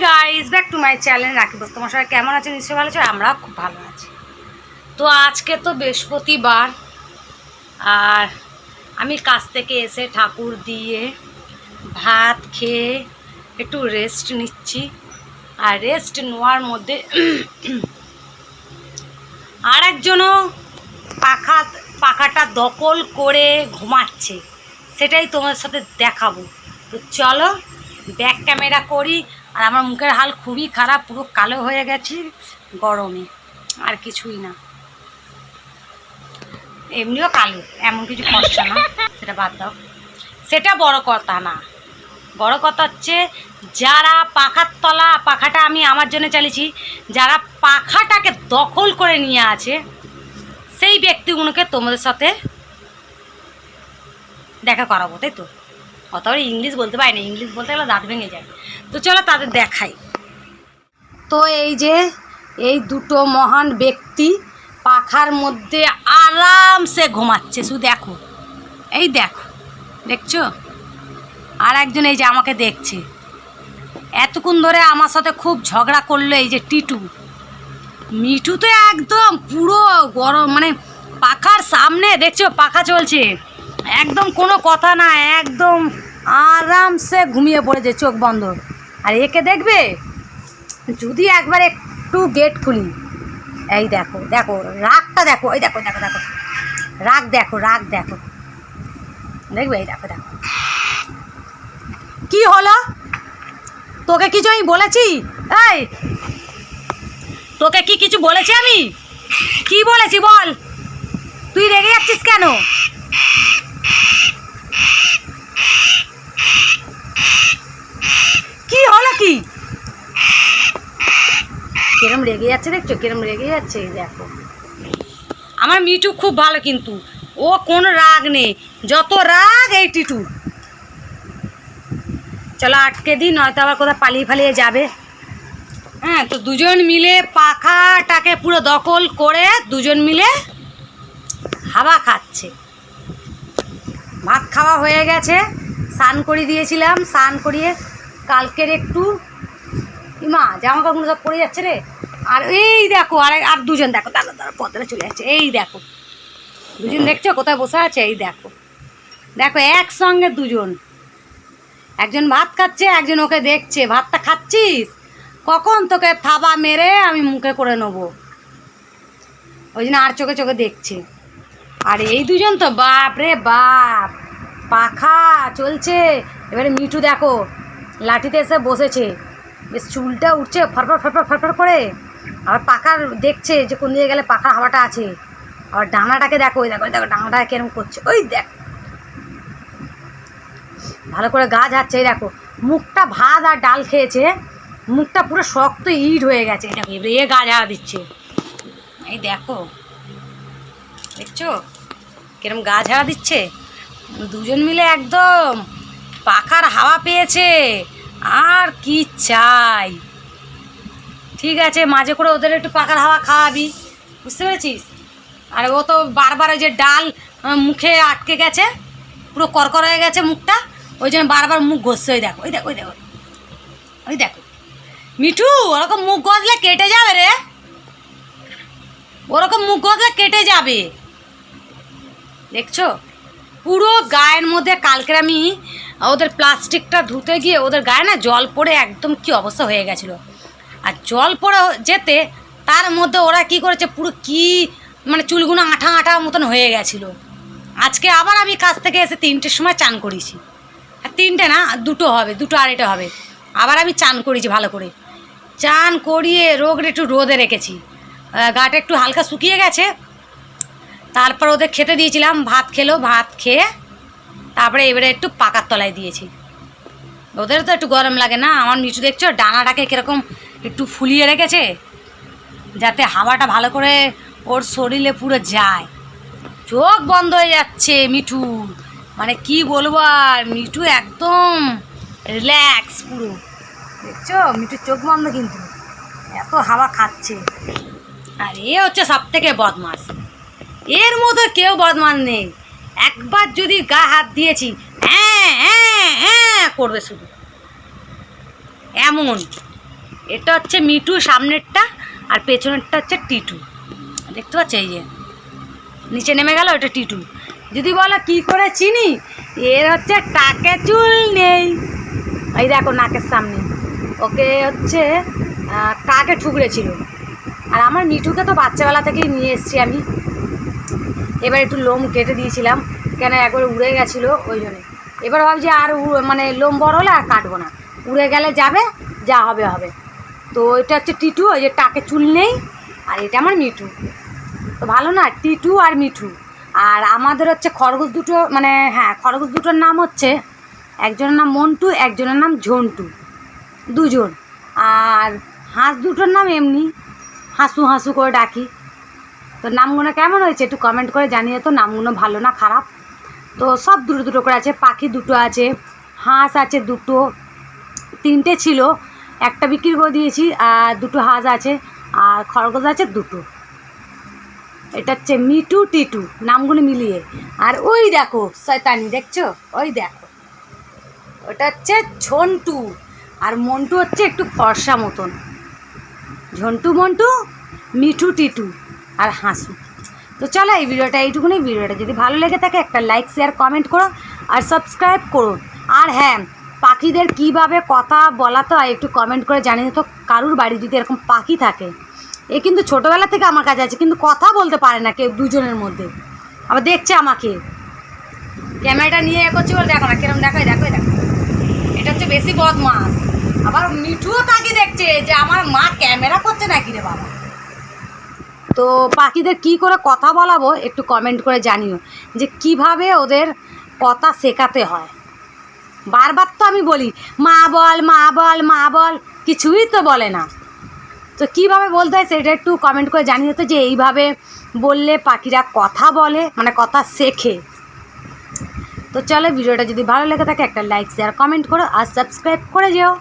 Guys, back to my channel রাখি বস। তোমার সবাই কেমন আছে? নিশ্চয়ই ভালো আছে। আমরা খুব ভালো আছি। তো আজকে তো বৃহস্পতিবার, আর আমি কাজ থেকে এসে ঠাকুর দিয়ে ভাত খেয়ে একটু রেস্ট নিচ্ছি। আর রেস্ট নেওয়ার মধ্যে আর একজনও পাখাটা দখল করে ঘুমাচ্ছে, সেটাই তোমার সাথে দেখাবো। তো চলো ব্যাক ক্যামেরা করি। আর আমার মুখের হাল খুবই খারাপ, পুরো কালো হয়ে গেছি গরমে, আর কিছুই না। এমনিও কালো, এমন কিছু ফর্সা না, সেটা বাদ দাও, সেটা বড় কথা না। বড় কথা হচ্ছে যারা পাখার তলা, পাখাটা আমি আমার জন্য চালিয়েছি, যারা পাখাটাকে দখল করে নিয়ে আছে সেই ব্যক্তিগুলোকে তোমাদের সাথে দেখা করাবো, তাই তো। অত ইংলিশ বলতে পারি না, ইংলিশ বলতে গেলে দাঁত ভেঙে যায়। তো চলো তাদের দেখাই। তো এই যে এই দুটো মহান ব্যক্তি পাখার মধ্যে আরামসে ঘুমাচ্ছে, শুধু দেখো, এই দেখো, দেখছো? আর একজন এই যে আমাকে দেখছে। এতক্ষণ ধরে আমার সাথে খুব ঝগড়া করলো এই যে টিটু। মিঠু তো একদম পুরো গরম, মানে পাখার সামনে দেখছো পাখা চলছে, একদম কোনো কথা না, একদম আরামসে ঘুমিয়ে পড়েছে চোখ বন্ধ। আর একে দেখবে যদি একবার একটু গেট খুলি, এই দেখো দেখো রাগটা দেখো, এই দেখো দেখো দেখো রাগ দেখো, রাগ দেখো, দেখবে, এই দেখো দেখো। কি হলো? তোকে কিছু আমি বলেছি? এই তোকে কি কিছু বলেছি আমি? কি বলেছি বল? তুই রেগে যাচ্ছিস কেন? কি হলো? কি কিরম রেগে যাচ্ছে দেখছো, কিরম রেগে যাচ্ছে, দেখো। আমার মিঠু খুব ভালো, কিন্তু ও কোনো রাগ নেই, যত রাগ এই টিটু। চলো আটকে দিই, নয়তো আবার কোথাও পালিয়ে যাবে। হ্যাঁ, তো দুজন মিলে পাখাটাকে পুরো দখল করে দুজন মিলে হাওয়া খাচ্ছে। ভাত খাওয়া হয়ে গেছে, স্নান করিয়ে দিয়েছিলাম, স্নান করিয়ে কালকের একটু মা জামা কাপড় সব পড়ে যাচ্ছে রে। আর এই দেখো আর দুজন, দেখো তারা পথে চলে যাচ্ছে, এই দেখো দুজন, দেখছো কোথায় বসে আছে? এই দেখো দেখো একসঙ্গে দুজন, একজন ভাত খাচ্ছে, একজন ওকে দেখছে। ভাতটা খাচ্ছিস, কখন তোকে থাবা মেরে আমি মুখে করে নেবো, ওই জন্য আর চোখে চোখে দেখছে। আর এই দুজন তো বাপ রে বাপ, পাখা চলছে। এবারে মিঠু দেখো লাঠিতে এসে বসেছে, বেশ চুলটা উঠছে ফরফর ফরফর ফরফর করে। আবার পাখার দেখছে যে কোন দিকে গেলে পাখার হাওয়াটা আছে। আবার ডানাটাকে দেখো, ওই দেখো দেখো ডানাটা কেরম করছে, ওই দেখ ভালো করে গা ঝাড়ছে। এই দেখো মুখটা ভাত আর ডাল খেয়েছে, মুখটা পুরো শক্ত ইট হয়ে গেছে। এই দেখো এবারে এ গা ঝাড়া দিচ্ছে, এই দেখো, দেখছো কিরম গা ঝাড়া দিচ্ছে। দুজন মিলে একদম পাখার হাওয়া পেয়েছে, আর কি চাই। ঠিক আছে, মাঝে করে ওদের একটু পাখার হাওয়া খাওয়াবি, বুঝতে পেরেছিস? আর ও তো বারবার ওই যে ডাল মুখে আটকে গেছে, পুরো করকর হয়ে গেছে মুখটা, ওই জন্য বারবার মুখ ঘষছে। ওই দেখো, ওই দেখো, ওই দেখো, ওই দেখো মিঠু, ওরকম মুখ ঘষলে কেটে যাবে রে, ওরকম মুখ ঘষলে কেটে যাবে, দেখছো? পুরো গায়ের মধ্যে কালকে আমি ওদের প্লাস্টিকটা ধুতে গিয়ে ওদের গায়ে না জল পড়ে একদম কি অবস্থা হয়ে গেছিলো। আর জল পড়ে যেতে তার মধ্যে ওরা কি করেছে, পুরো কি মানে চুলগুলো আঠা আঠা মতন হয়ে গেছিলো। আজকে আবার আমি কাজ থেকে এসে 3টের সময় চান করেছি, আর 3টে না 2টো হবে, 2টো আড়াইটে হবে। আবার আমি চান করেছি ভালো করে, চান করিয়ে একটু রোদে রেখেছি, গাটা একটু হালকা শুকিয়ে গেছে। তারপর ওদের খেতে দিয়েছিলাম, ভাত খেলো, ভাত খেয়ে তারপরে এবারে একটু পাকার তলায় দিয়েছি। ওদের তো একটু গরম লাগে না। আমার মিঠু দেখছো ডানাটাকে কীরকম একটু ফুলিয়ে রেখেছে, যাতে হাওয়াটা ভালো করে ওর শরীরে পুরো যায়। চোখ বন্ধ হয়ে যাচ্ছে মিঠু, মানে কি বলবো। আর মিঠু একদম রিল্যাক্স পুরো, দেখছো মিঠুর চোখ বন্ধ, কিন্তু এত হাওয়া খাচ্ছে। আর এ হচ্ছে সব থেকে বদমাস, এর মতো কেউ বদমাস নেই। একবার যদি গা হাত দিয়েছি হ্যাঁ হ্যাঁ হ্যাঁ করবে শুধু, এমন এটা হচ্ছে মিঠু সামনেরটা, আর পেছনেরটা হচ্ছে টিটু। দেখতে পাচ্ছ এই যে নিচে নেমে গেল, ওটা টিটু। যদি বলো কি করে চিনি, এর হচ্ছে টাকে চুল নেই, এই দেখো নাকের সামনে, ওকে হচ্ছে কাকে ঠুকরেছিল। আর আমার মিঠুকে তো বাচ্চাবেলা থেকেই নিয়ে এসেছি আমি। এবার একটু লোম কেটে দিয়েছিলাম, কেন একবার উড়ে গেছিলো ওই জন্যে। এবার ভাবছি আর মানে লোম বড় হলে আর কাটবো না, উড়ে গেলে যাবে, যা হবে হবে। তো এটা হচ্ছে টিটু, ওই যে টাকে চুল নেই, আর এটা আমার মিঠু। তো ভালো না, টিটু আর মিঠু। আর আমাদের হচ্ছে খরগোশ দুটো, মানে হ্যাঁ খরগোশ দুটোর নাম হচ্ছে, একজনের নাম মন্টু, একজনের নাম ঝন্টু, দুজন। আর হাঁস দুটোর নাম এমনি হাসু হাসু করে ডাকি। তো নামগুলো কেমন হয়েছে একটু কমেন্ট করে জানিয়ে, তো নামগুলো ভালো না খারাপ। তো সব দুটো দুটো করে আছে, পাখি দুটো আছে, হাঁস আছে দুটো, তিনটে ছিল, একটা বিক্রি করে দিয়েছি, আর দুটো হাঁস আছে, আর খরগোশ আছে দুটো। এটা হচ্ছে মিঠু টিটু নামগুলো মিলিয়ে। আর ওই দেখো শয়তানি, দেখছো ওই দেখো, ওটা হচ্ছে ঝন্টু, আর মন্টু হচ্ছে একটু ফর্সা মতন। ঝন্টু মন্টু, মিঠু টিটু আর হাসু। তো চলো এই ভিডিওটা এইটুকুনি। ভিডিওটা যদি ভালো লেগে থাকে একটা লাইক শেয়ার কমেন্ট করো আর সাবস্ক্রাইব করো। আর হ্যাঁ, পাখিদের কিভাবে কথা বলাতে হয় একটু কমেন্ট করে জানিয়ে তো। কারুর বাড়ি যদি এরকম পাখি থাকে, এ কিন্তু ছোটোবেলা থেকে আমার কাছে আছে, কিন্তু কথা বলতে পারে না কেউ দুজনের মধ্যে। আবার দেখছে আমাকে ক্যামেরাটা নিয়ে এ করছি বলে, দেখো না কিরম দেখায়, দেখো দেখো, এটা হচ্ছে বেশি বদমাস। আবার মিঠুও তাকে দেখছে যে আমার মা ক্যামেরা করছে নাকি রে বাবা। তো পাখিদের কি করে কথা বলাবো একটু কমেন্ট করে জানিও, যে কিভাবে ওদের কথা শেখাতে হয়। বারবার তো আমি বলি মা বল মা বল মা বল, কিছুই তো বলে না। তো কীভাবে বলতে হয় সেটা একটু কমেন্ট করে জানিয়ে তো, যে এইভাবে বললে পাখিরা কথা বলে, মানে কথা শেখে। তো চলো ভিডিওটা যদি ভালো লেগে থাকে একটা লাইক শেয়ার কমেন্ট করো আর সাবস্ক্রাইব করে যেও।